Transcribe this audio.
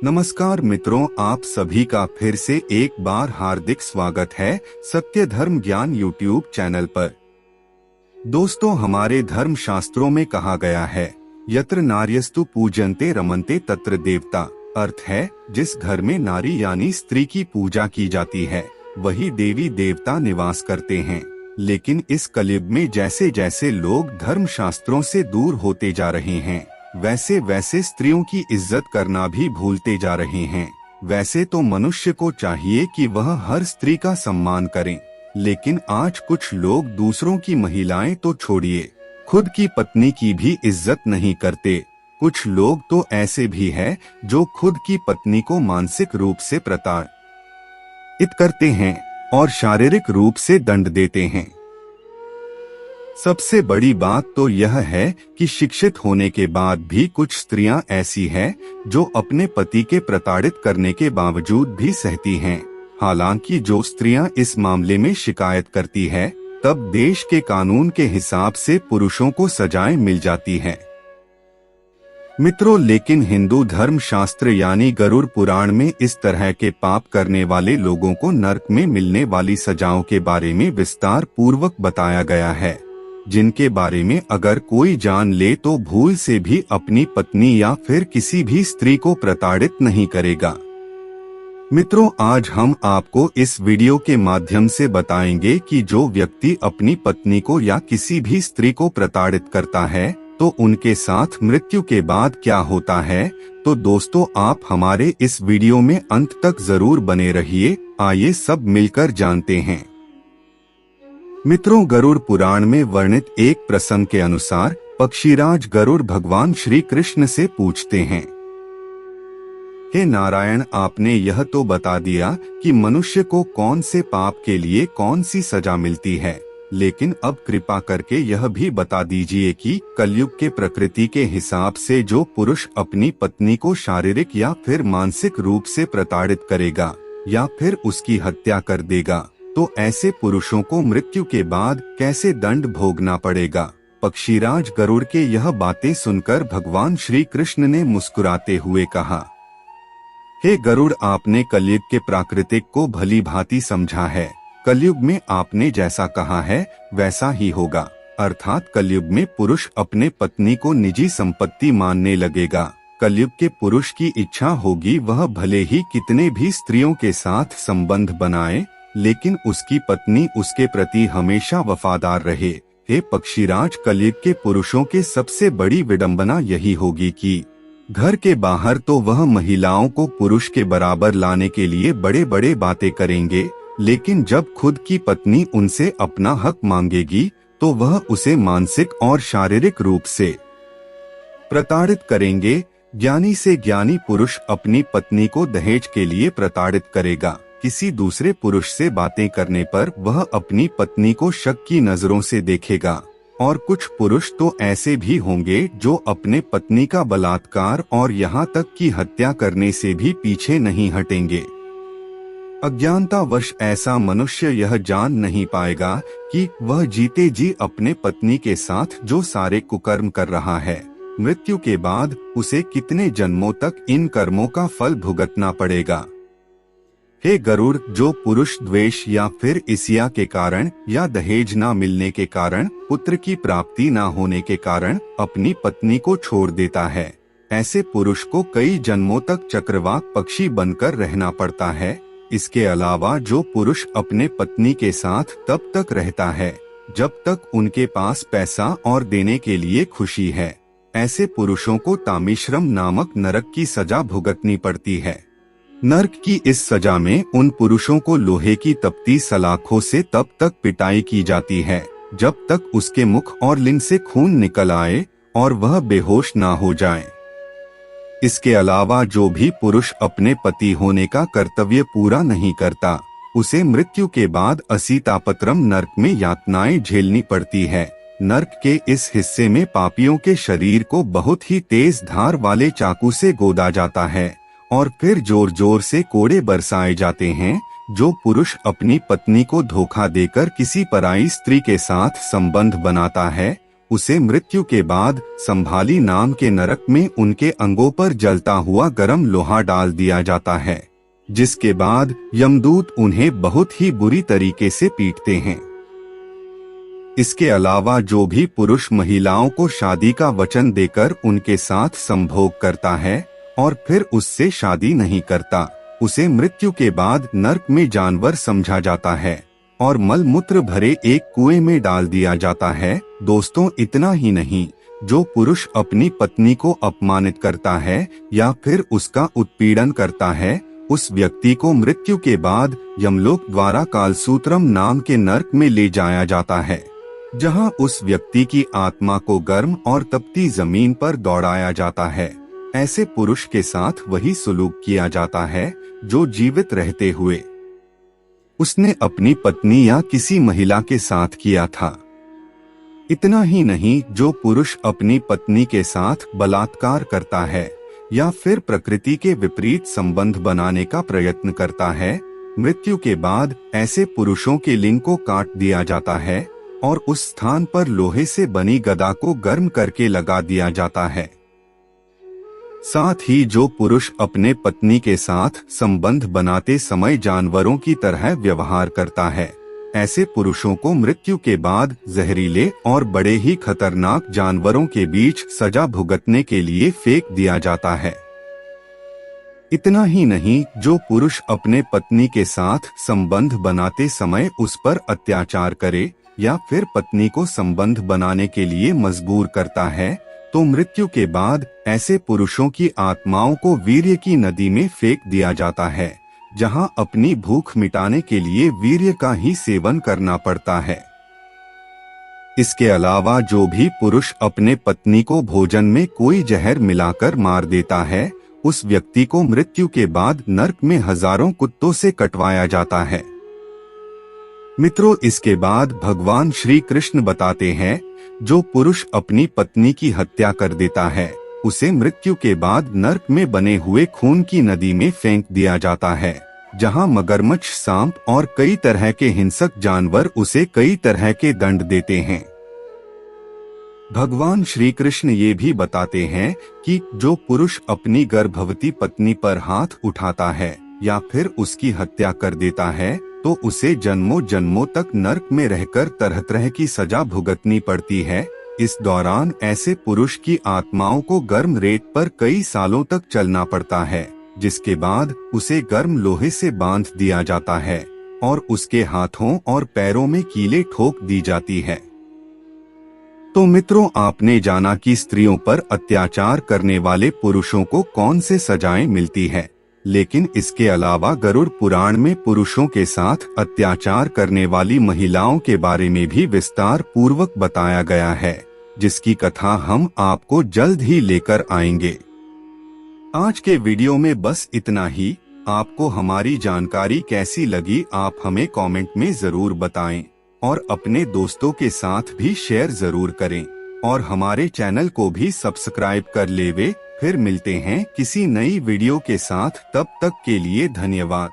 नमस्कार मित्रों, आप सभी का फिर से एक बार हार्दिक स्वागत है सत्य धर्म ज्ञान यूट्यूब चैनल पर। दोस्तों, हमारे धर्म शास्त्रों में कहा गया है, यत्र नार्यस्तु पूजन्ते रमन्ते तत्र देवता। अर्थ है, जिस घर में नारी यानी स्त्री की पूजा की जाती है वही देवी देवता निवास करते हैं। लेकिन इस कलयुग में जैसे जैसे लोग धर्म शास्त्रों से दूर होते जा रहे हैं, वैसे वैसे स्त्रियों की इज्जत करना भी भूलते जा रहे हैं। वैसे तो मनुष्य को चाहिए कि वह हर स्त्री का सम्मान करें, लेकिन आज कुछ लोग दूसरों की महिलाएं तो छोड़िए, खुद की पत्नी की भी इज्जत नहीं करते। कुछ लोग तो ऐसे भी हैं जो खुद की पत्नी को मानसिक रूप से प्रताड़ित करते हैं और शारीरिक रूप से दंड देते हैं। सबसे बड़ी बात तो यह है कि शिक्षित होने के बाद भी कुछ स्त्रियां ऐसी हैं जो अपने पति के प्रताड़ित करने के बावजूद भी सहती हैं। हालांकि जो स्त्रियां इस मामले में शिकायत करती है, तब देश के कानून के हिसाब से पुरुषों को सजाएं मिल जाती हैं। मित्रों, लेकिन हिंदू धर्म शास्त्र यानी गरुड़ पुराण में इस तरह के पाप करने वाले लोगों को नरक में मिलने वाली सजाओं के बारे में विस्तार पूर्वक बताया गया है, जिनके बारे में अगर कोई जान ले तो भूल से भी अपनी पत्नी या फिर किसी भी स्त्री को प्रताड़ित नहीं करेगा। मित्रों, आज हम आपको इस वीडियो के माध्यम से बताएंगे कि जो व्यक्ति अपनी पत्नी को या किसी भी स्त्री को प्रताड़ित करता है तो उनके साथ मृत्यु के बाद क्या होता है। तो दोस्तों, आप हमारे इस वीडियो में अंत तक जरूर बने रहिए। आइए सब मिलकर जानते हैं। मित्रों, गरुड़ पुराण में वर्णित एक प्रसंग के अनुसार पक्षीराज गरुड़ भगवान श्री कृष्ण से पूछते हैं, हे नारायण, आपने यह तो बता दिया कि मनुष्य को कौन से पाप के लिए कौन सी सजा मिलती है, लेकिन अब कृपा करके यह भी बता दीजिए कि कलयुग के प्रकृति के हिसाब से जो पुरुष अपनी पत्नी को शारीरिक या फिर मानसिक रूप से प्रताड़ित करेगा या फिर उसकी हत्या कर देगा, तो ऐसे पुरुषों को मृत्यु के बाद कैसे दंड भोगना पड़ेगा। पक्षीराज गरुड़ के यह बातें सुनकर भगवान श्री कृष्ण ने मुस्कुराते हुए कहा, हे गरुड़, आपने कलयुग के प्राकृतिक को भली भांति समझा है। कलयुग में आपने जैसा कहा है वैसा ही होगा। अर्थात कलयुग में पुरुष अपने पत्नी को निजी संपत्ति मानने लगेगा। कलयुग के पुरुष की इच्छा होगी वह भले ही कितने भी स्त्रियों के साथ संबंध बनाए, लेकिन उसकी पत्नी उसके प्रति हमेशा वफादार रहे। हे पक्षीराज, कलयुग के पुरुषों के सबसे बड़ी विडंबना यही होगी कि घर के बाहर तो वह महिलाओं को पुरुष के बराबर लाने के लिए बड़े बड़े बातें करेंगे, लेकिन जब खुद की पत्नी उनसे अपना हक मांगेगी तो वह उसे मानसिक और शारीरिक रूप से प्रताड़ित करेंगे। ज्ञानी से ज्ञानी पुरुष अपनी पत्नी को दहेज के लिए प्रताड़ित करेगा। किसी दूसरे पुरुष से बातें करने पर वह अपनी पत्नी को शक की नजरों से देखेगा। और कुछ पुरुष तो ऐसे भी होंगे जो अपने पत्नी का बलात्कार और यहाँ तक कि हत्या करने से भी पीछे नहीं हटेंगे। अज्ञानतावश ऐसा मनुष्य यह जान नहीं पाएगा कि वह जीते जी अपने पत्नी के साथ जो सारे कुकर्म कर रहा है, मृत्यु के बाद उसे कितने जन्मों तक इन कर्मों का फल भुगतना पड़ेगा। हे गरुड़, जो पुरुष द्वेष या फिर ईर्ष्या के कारण या दहेज न मिलने के कारण, पुत्र की प्राप्ति न होने के कारण अपनी पत्नी को छोड़ देता है, ऐसे पुरुष को कई जन्मों तक चक्रवाक पक्षी बनकर रहना पड़ता है। इसके अलावा जो पुरुष अपने पत्नी के साथ तब तक रहता है जब तक उनके पास पैसा और देने के लिए खुशी है, ऐसे पुरुषों को तामिश्रम नामक नरक की सजा भुगतनी पड़ती है। नरक की इस सजा में उन पुरुषों को लोहे की तपती सलाखों से तब तक पिटाई की जाती है जब तक उसके मुख और लिंग से खून निकल आए और वह बेहोश ना हो जाए। इसके अलावा जो भी पुरुष अपने पति होने का कर्तव्य पूरा नहीं करता, उसे मृत्यु के बाद असीतापत्रम नरक में यातनाएं झेलनी पड़ती है। नरक के इस हिस्से में पापियों के शरीर को बहुत ही तेज धार वाले चाकू से गोदा जाता है और फिर जोर जोर से कोड़े बरसाए जाते हैं। जो पुरुष अपनी पत्नी को धोखा देकर किसी पराई स्त्री के साथ संबंध बनाता है, उसे मृत्यु के बाद संभाली नाम के नरक में उनके अंगों पर जलता हुआ गर्म लोहा डाल दिया जाता है, जिसके बाद यमदूत उन्हें बहुत ही बुरी तरीके से पीटते हैं। इसके अलावा जो भी पुरुष महिलाओं को शादी का वचन देकर उनके साथ संभोग करता है और फिर उससे शादी नहीं करता, उसे मृत्यु के बाद नरक में जानवर समझा जाता है और मल मूत्र भरे एक कुएं में डाल दिया जाता है। दोस्तों, इतना ही नहीं, जो पुरुष अपनी पत्नी को अपमानित करता है या फिर उसका उत्पीड़न करता है, उस व्यक्ति को मृत्यु के बाद यमलोक द्वारा कालसूत्रम नाम के नरक में ले जाया जाता है, जहां उस व्यक्ति की आत्मा को गर्म और तपती जमीन पर दौड़ाया जाता है। ऐसे पुरुष के साथ वही सुलूक किया जाता है जो जीवित रहते हुए उसने अपनी पत्नी या किसी महिला के साथ किया था। इतना ही नहीं, जो पुरुष अपनी पत्नी के साथ बलात्कार करता है या फिर प्रकृति के विपरीत संबंध बनाने का प्रयत्न करता है, मृत्यु के बाद ऐसे पुरुषों के लिंग को काट दिया जाता है और उस स्थान पर लोहे से बनी गदा को गर्म करके लगा दिया जाता है। साथ ही जो पुरुष अपने पत्नी के साथ संबंध बनाते समय जानवरों की तरह व्यवहार करता है, ऐसे पुरुषों को मृत्यु के बाद जहरीले और बड़े ही खतरनाक जानवरों के बीच सजा भुगतने के लिए फेंक दिया जाता है। इतना ही नहीं, जो पुरुष अपने पत्नी के साथ संबंध बनाते समय उस पर अत्याचार करे या फिर पत्नी को संबंध बनाने के लिए मजबूर करता है, तो मृत्यु के बाद ऐसे पुरुषों की आत्माओं को वीर्य की नदी में फेंक दिया जाता है, जहां अपनी भूख मिटाने के लिए वीर्य का ही सेवन करना पड़ता है। इसके अलावा जो भी पुरुष अपने पत्नी को भोजन में कोई जहर मिलाकर मार देता है, उस व्यक्ति को मृत्यु के बाद नरक में हजारों कुत्तों से कटवाया जाता है। मित्रों, इसके बाद भगवान श्री कृष्ण बताते हैं, जो पुरुष अपनी पत्नी की हत्या कर देता है, उसे मृत्यु के बाद नरक में बने हुए खून की नदी में फेंक दिया जाता है, जहां मगरमच्छ, सांप और कई तरह के हिंसक जानवर उसे कई तरह के दंड देते हैं। भगवान श्री कृष्ण ये भी बताते हैं कि जो पुरुष अपनी गर्भवती पत्नी पर हाथ उठाता है या फिर उसकी हत्या कर देता है, तो उसे जन्मों जन्मों तक नरक में रहकर तरह तरह की सजा भुगतनी पड़ती है। इस दौरान ऐसे पुरुष की आत्माओं को गर्म रेत पर कई सालों तक चलना पड़ता है, जिसके बाद उसे गर्म लोहे से बांध दिया जाता है और उसके हाथों और पैरों में कीलें ठोक दी जाती है। तो मित्रों, आपने जाना कि स्त्रियों पर अत्याचार करने वाले पुरुषों को कौन से सजाएं मिलती है, लेकिन इसके अलावा गरुड़ पुराण में पुरुषों के साथ अत्याचार करने वाली महिलाओं के बारे में भी विस्तार पूर्वक बताया गया है, जिसकी कथा हम आपको जल्द ही लेकर आएंगे। आज के वीडियो में बस इतना ही। आपको हमारी जानकारी कैसी लगी, आप हमें कमेंट में जरूर बताएं और अपने दोस्तों के साथ भी शेयर जरूर करें और हमारे चैनल को भी सब्सक्राइब कर लेवे। फिर मिलते हैं किसी नई वीडियो के साथ, तब तक के लिए धन्यवाद।